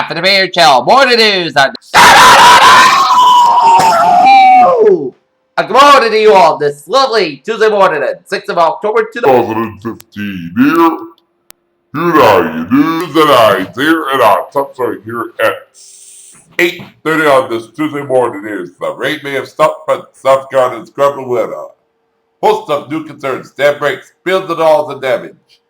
half of the Bear Chill. Morning news on good morning to you all this lovely Tuesday morning at 6th of October 2015. Here are your news and eyes here at our top story here at 8:30 on this Tuesday morning is the rain may have stopped, but South Carolina's grappling with a host of new concerns. Dam breaks, building walls and damage.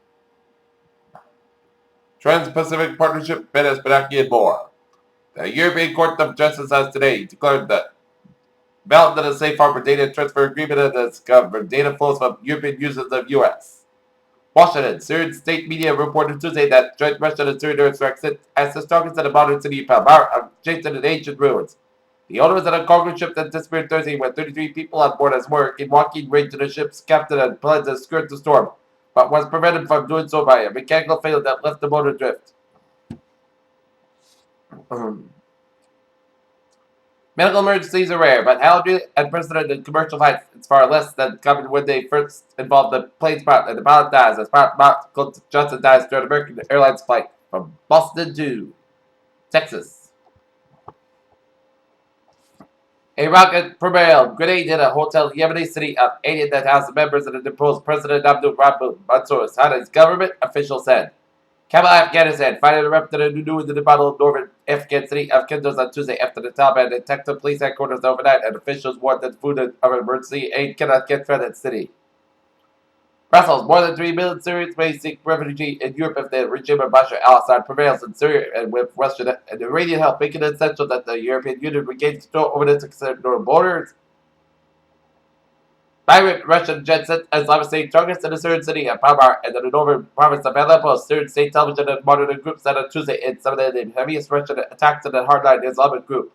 Trans-Pacific Partnership, Venice, Benaki, and more. The European Court of Justice has today declared that valid the Safe Harbor Data Transfer Agreement and has covered data flows from European users of U.S. Washington, Syrian state media reported Tuesday that joint Russian and Syrian airstrikes as the strongest in the modern city of Palmyra are adjacent in ancient ruins. The owner was on a cargo ship that disappeared Thursday with 33 people on board as were in walking range of the ship's captain and planned to skirt the storm, but was prevented from doing so by a mechanical failure that left the motor adrift. Medical emergencies are rare, but allergy and precedent in commercial flights is far less than common when they first involve the plane's pilot and the pilot dies, as Pilot Michael Johnson dies during an American Airlines flight from Boston to Texas. A rocket prevailed grenade hit a hotel in Yemeni city of 89,000 members of the deposed President Abdul Rahman Mansour Hadi's government, officials said. Kabul, Afghanistan, finally erupted a new in the battle of northern Afghan city of Kunduz on Tuesday after the Taliban attacked the police headquarters overnight, and officials warned that food of emergency aid cannot get through that city. Brussels, more than 3 million Syrians may seek refugee in Europe if the regime of Bashar al-Assad prevails in Syria and with Russian and Iranian help, making it essential that the European Union regains control over its external borders. Pirate Russian jet set Islamic State targets in the Syrian city of Palmyra and in the northern province of Aleppo. Syrian state television and monitoring groups said on Tuesday in some of the heaviest Russian attacks in the hardline Islamic group.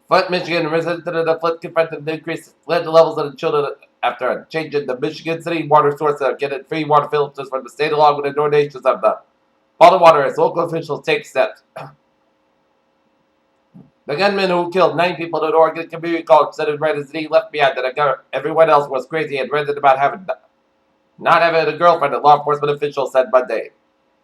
Flint, Michigan, resident of the Flint confronted the increased lead levels of the children after a change in the Michigan City water source of getting free water filters from the state along with the donations of the bottled water as local officials take steps. The gunman who killed 9 people at Oregon Community College said in Reddit that he left behind that everyone else was crazy and ranted about not having a girlfriend, a law enforcement official said Monday.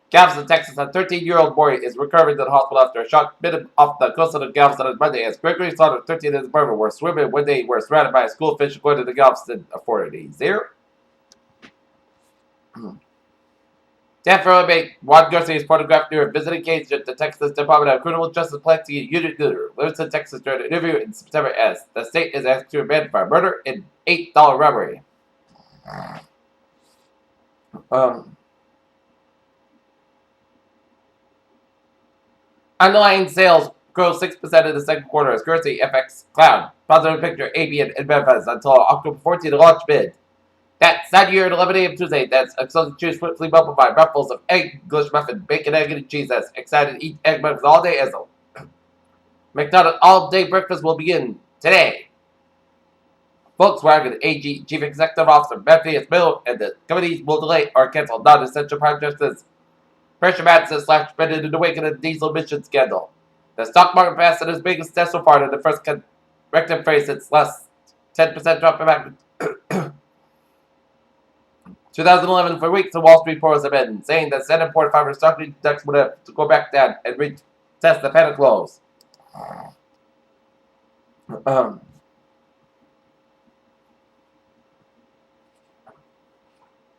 Galveston, Texas, a 13-year-old boy is recovering to the hospital after a shot bit him off the coast of Galveston on Monday as Gregory Slaughter, 13, and his brother were swimming when they were surrounded by a school fish according to the Galveston authorities. Stanford inmate Juan Garcia is photographed near a visiting case at the Texas Department of Criminal Justice plans to get unit leader lives in Texas during an interview in September as the state is asked to remand for murder and $8 robbery. Underlying sales grew 6% in the second quarter as currency FX Cloud, positive picture, ABN, and Memphis until October 14 to launch bid. That Saturday here at 11 a.m. Tuesday, that's excellent choose swiftly bubbled by mouthfuls of egg, English muffin, bacon, egg, and cheese. That's excited to eat egg muffins all day as a McDonald's all-day breakfast will begin today. Volkswagen AG Chief Executive Officer Matthias Mill and the committees will delay or cancel non-essential projects as pressure matches slash spending in the wake of the diesel emission scandal. The stock market passed at its biggest test so far in the first corrective phase since last 10% drop back 2011 for weeks. The Wall Street reporters have been saying that Standard & Poor's 500 stock index would have to go back down and retest the panic lows.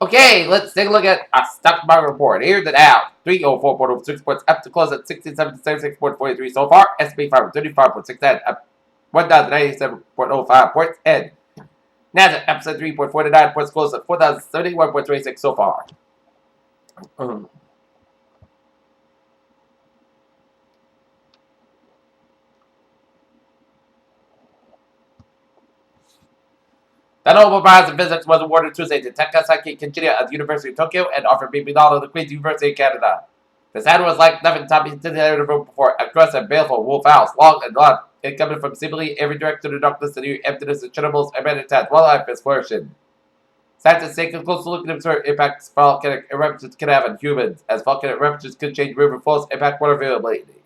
Okay, let's take a look at a stock market report. Here's the Dow, 304.06 points, up to close at 1676.43 so far. S&P 500, 35.69, up 1,097.05 points, and NASDAQ up 3.49 points, close at 4,071.26 so far. The Nobel Prize in Physics was awarded Tuesday to Takasaki Kinshida of the University of Tokyo and offered BP Nadal of the Queen's University of Canada. The sound was like nothing Tommy did ever before. Aggressive, baleful, wolf howls, long and loud. It coming from seemingly every direction of darkness, the new emptiness of channels and meditate while life is flourishing. Scientists take a closer look at observe impacts volcanic eruptions can have on humans, as volcanic eruptions could change river flows, impact water availability.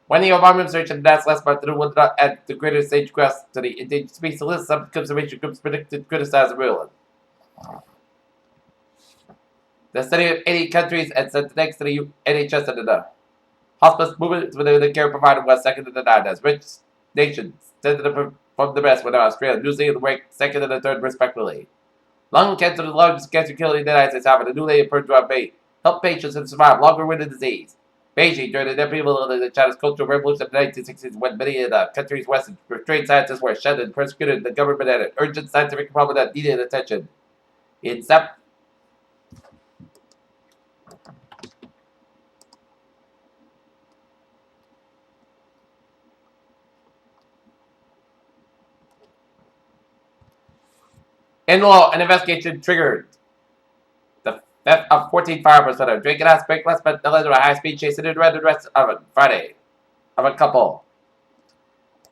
When the Obama administration announced last month that it would not add the greater sage-grouse to the endangered species list, some conservation groups predicted criticized the ruling. The study of 80 countries and sent next to the NHS and the hospice movement within the care provided was second to the nine as rich nations tended from the best with Australia, New Zealand ranked second and the third respectively. Lung cancer, the largest cancer killer in the United States, having a newly approved drug may help patients and survive longer with the disease. Beijing, during the upheaval of China's Cultural Revolution in the 1960s, when many of the country's Western trained scientists were shunned and persecuted, the government had an urgent scientific problem that needed attention. In law, an investigation triggered the theft of 14 firearms that are drinking at Sprinkler spent the letter of a high-speed chase and the arrest on Friday of a couple.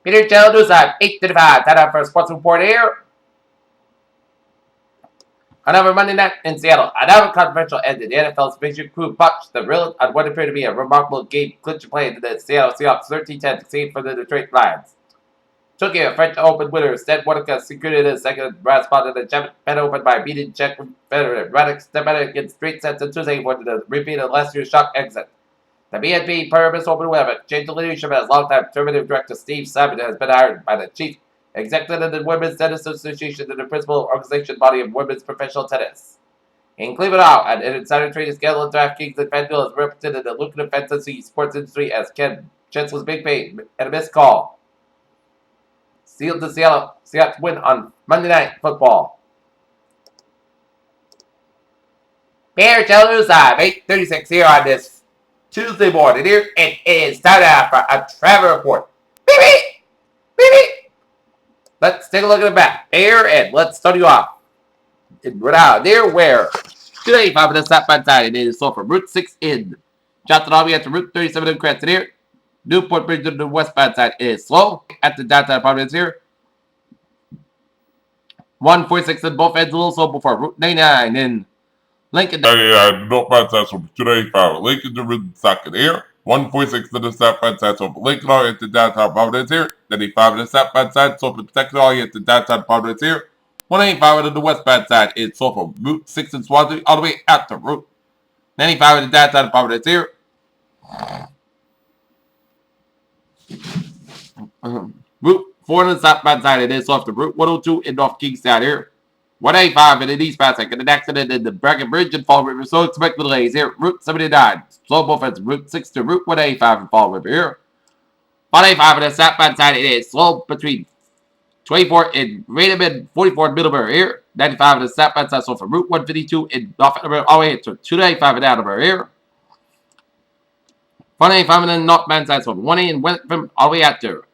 Peter Joe News at 8:35. Time for a sports report here. Another Monday night in Seattle, another controversial ended. The NFL's Major Crew botched the real on what appeared to be a remarkable game clincher play in the Seattle Seahawks 13-10 succeed for the Detroit Lions. Turkey, a French Open winner, said Monica secured his second round spot in the Japan Open by beating Czech Federer. Radek Stepanek against straight sets on Tuesday for the repeat of last year's shock exit. The BNP Paribas Open will have changed the leadership as longtime Terminative Director Steve Simon has been hired by the Chief Executive of the Women's Tennis Association and the principal organization body of women's professional tennis. In Cleveland, an insider trading scandal at DraftKings and FanDuel has represented the lucrative fantasy sports industry as Ken Chancellor's big pay and a missed call sealed the Seahawks win on Monday Night Football. Bear News Live, 8:36 here on this Tuesday morning here, and it is time now for a travel report. Beep, beep, beep, beep. Let's take a look at the map here, and let's start you off in Rhode Island here, where 285 on the southbound side, and it is so from Route 6 in Johnson all the way to Route 37 in Cranston here. Newport Bridge to the westbound side is slow at the downtown apartments here. 146 in both ends, a little slow before Route 99 in Lincoln. Northbound side from 285. Lincoln to Route 2nd here. 146 to the southbound side, so from Lincoln all the way to downtown Providence here. 95 to the southbound side, so from Texas all the way to downtown Providence here. 185 to the westbound side is so from Route 6 in Swansea all the way out to Route 95 to the downtown Providence here. Route 4 on the southbound side, it is off to Route 102 in North Kingstown here. 185 in the eastbound side, an accident in the Bracken Bridge in Fall River, so expect delays here. Route 79, slow both ends, Route 6 to Route 185 in Fall River here. 185 on the southbound side, it is slow between 24 in Raynham and 44 in Middlebury here. 95 on the southbound side, so from Route 152 in North Middlebury all the way to 295 in Attleboro here. 185 on the northbound side, so from 180 in Wentworth all the way out to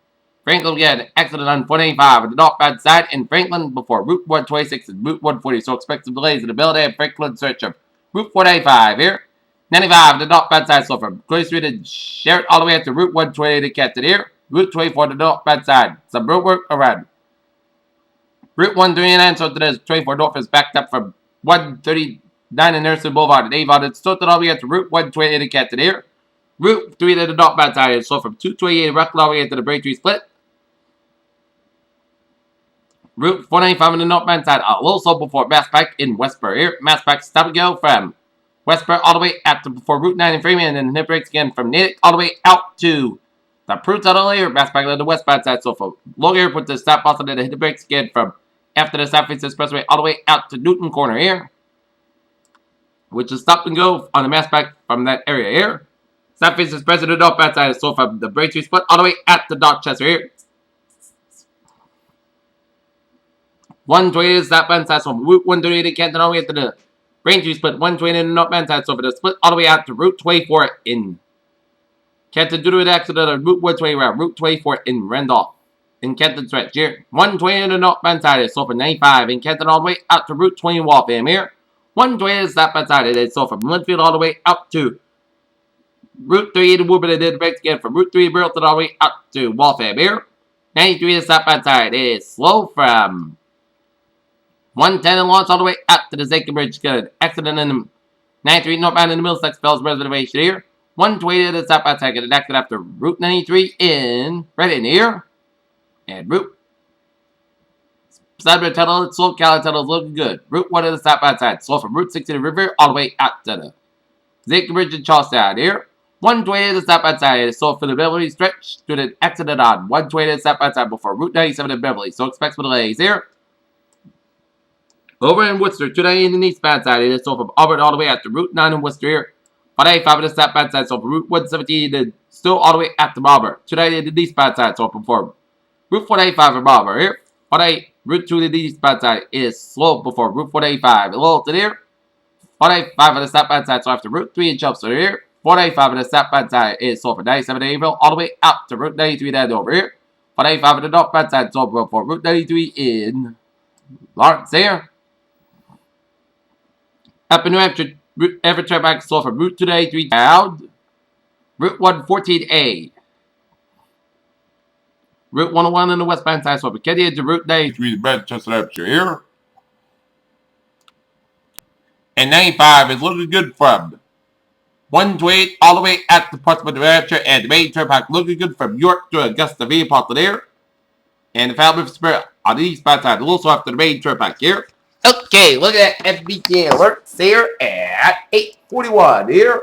Franklin again, accident on 185 on the northbound side in Franklin before Route 126 and Route 140. So expect some delays in the Bellevue and Franklin search of Route 495 here. 95 on the northbound side, so from Clay Street and Sherritt all the way up to Route 128 in Canton here. Route 24 on the northbound side. Some road work around Route 139, so today's 24 north is backed up from 139 in Nursing Boulevard and Avon. It's tilted all the way up to Route 128 in Canton here. Route 3 to the northbound side, so from 228 in Rockland all the way into the Braintree Split. Route 495 on the northbound side, a little slow before Mass Pike in Westboro here. Mass Pike stop and go from Westboro all the way out to before Route 9 in Freeman, and then it breaks again from Natick all the way out to the Pruitt Tunnel here. Mass Pike on the westbound side, so from Logan Airport to stop Boston, and then it breaks again from after the Southeast Expressway all the way out to Newton Corner here, which is stop and go on the Mass Pike from that area here. Southeast Express on the northbound side, so from the Braintree Split all the way out to Dorchester here. 128 is southbound side, so from Route 138 in Canton all the way to the Braintree Split. 120 in the northbound side, so for the split all the way out to Route 24 in Canton due to an accident on Route 120 around Route 24 in Randolph in Canton stretch here. 120 in the northbound side, so from 95 in Canton all the way out to Route 20 Waltham here. 120 is southbound side, it is so from Linfield all the way out to Route 3 in Woburn, and then breaks again from Route 3 in Burlington all the way out to Waltham here. 93 is southbound side, it is slow from 110 in Lawrence all the way out to the Zachem Bridge. Got an accident in the 93 northbound in the Middlesex Fells Reservation here. 120 to the southbound side, got an accident after Route 93 in Reading here. And Route Cyber tunnel, Soul Cali tunnel is looking good. Route 1 of the southbound side. So from Route 6 to the river, all the way out to the Zake Bridge in Charlestown here. 120 to the southbound side is sold for the Beverly stretch to the accident on 120 to the southbound side before Route 97 in Beverly. So expect some delays here. Over in Worcester, 290 in the eastbound side, it is sold from Auburn all the way out to Route 9 in Worcester here. 185 in the southbound side, so from Route 117 to still all the way out to Marlboro. 290 in the eastbound side, so from Route 485 in Marlboro here. 180 Route 2 to the eastbound side is slow before Route 485. A little to there. 185 on the southbound side, so after Route 3 in Chelmsford here. 185 on the southbound side is sold for 97 in April, all the way out to Route 93 and over here. 185 on the northbound side, sold for Route 93 in Lawrence here. Up in New Hampshire, Everett Turnpike sold from Route 293 down. Route 114A. Route 101 on the westbound side sold from Kenny to Route 93 in Manchester, Hampshire here. And 95 is looking good from 128 all the way at the Portsmouth, New Hampshire, and the main turnpike looking good from York to Augusta V. There. And the Falmouth Spirit on the eastbound side, also after the main turnpike here. Okay, look at that FBK alerts here at 8:41 here.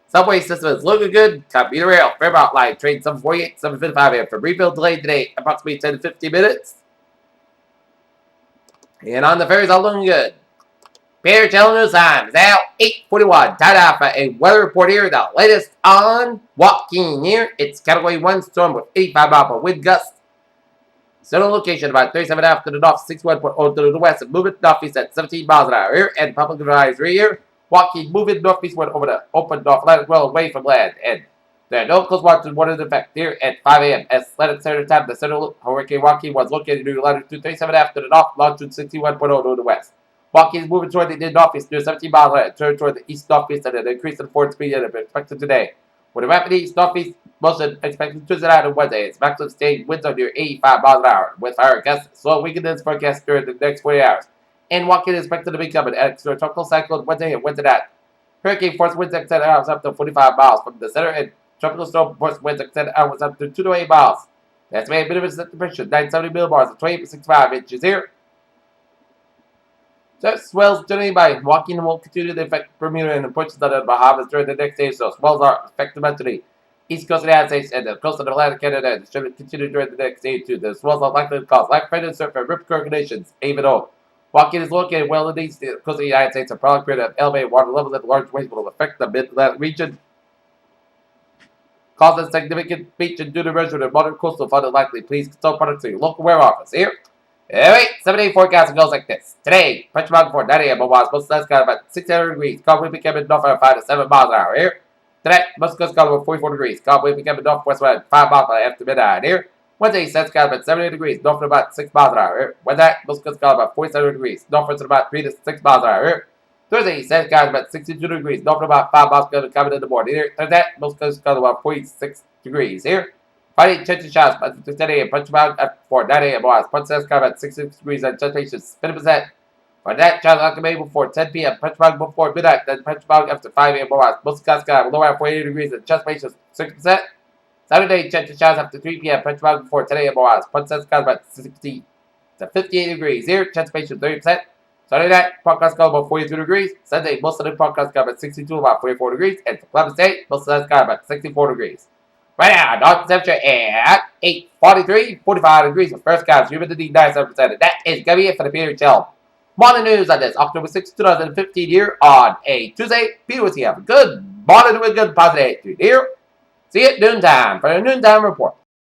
Subway system is looking good. Commuter rail, Fairmount line, train 748, 755 here for rebuild delayed today, approximately 10 to 15 minutes. And on the ferries, all looking good. Pier Channel News Time is now 8:41. Time out for a weather report here. The latest on Joaquin here. It's Category 1 storm with 85 mile per wind gust. Central location about 37 after the north, 61.0 to the west, and moving northeast at 17 miles an hour here. And public advisory here. Joaquin moving northeast went over the open North Atlantic well away from land. And there are no coast waters water in effect here at 5 a.m. As Atlantic Standard Time, the central Hurricane Joaquin was located near latitude 37 after the north, longitude 61.0 to the west. Joaquin is moving toward the northeast near 17 miles an hour, turn toward the east northeast at an increase in forward speed and expected today. With a rapid east northeast motion expected Tuesday night and Wednesday, its maximum sustained winds are near 85 miles an hour, with higher gusts, slow weakness forecast during the next 40 hours. And Joaquin is expected to become an extratropical cyclone Wednesday and Wednesday night. Hurricane force winds extend hours up to 45 miles from the center, and tropical storm force winds extend hours up to 2 to 8 miles. The estimated minimum temperature 970 millibars and 28.65 inches here. Swells generated by Joaquin will continue to affect Bermuda and portions of the Bahamas during the next day, so swells are affected by the east coast of the United States and the coast of Atlantic Canada and should continue during the next day too. The swells are likely to cause life-threatening surf and rip current conditions, even though Joaquin is located well in the east coast of the United States and probably create elevated water levels at large waves will affect the mid-Atlantic region, causing significant beach and due to erosion and modern coastal flood likely. Please consult products to your local weather office here. Alright, 7-day forecast goes like this. Today, Punch Mountain for 9 a.m. Most of the got about 600 degrees. Calm wind becoming north at 5 to 7 miles an hour here. Tonight, most coast got about 44 degrees. Calm wind becoming northwest at 5 miles an hour after midnight here. Wednesday, sun's got about 70 degrees. North at about 6 miles an hour here. Wednesday, most coast got about 47 degrees. Northwest at about 3 to 6 miles an hour here. Thursday, sun's got about 62 degrees. North at about 5 miles coming in the morning here. Thursday, most coast got about 46 degrees here. Friday, chance of showers, but 10 a.m. Punch Mountain at 4, 9 a.m. Punch Mountain at 66 degrees and temperature 50%. For that, chance of maybe before 10 p.m. Punch Mountain before midnight, then Punch Mountain after 5 a.m. Most skies got lower at 48 degrees and temperature 6%. Saturday, chance of showers after 3 p.m. Punch Mountain before 10 a.m. Punch Mountain about 60 to 58 degrees here, temperature 30%. Sunday night, podcast got about 42 degrees. Sunday, most of the podcast got about 62, about 44 degrees. And for Columbus State, most of the got about 64 degrees. Right now, north temperature at 8:43, 45 degrees with first clouds, humidity 97%. And that is going to be it for the Peter Chill morning news on this October 6, 2015 here on a Tuesday. Peter was here. Good morning with good positive attitude here. See you at noontime for the noontime report.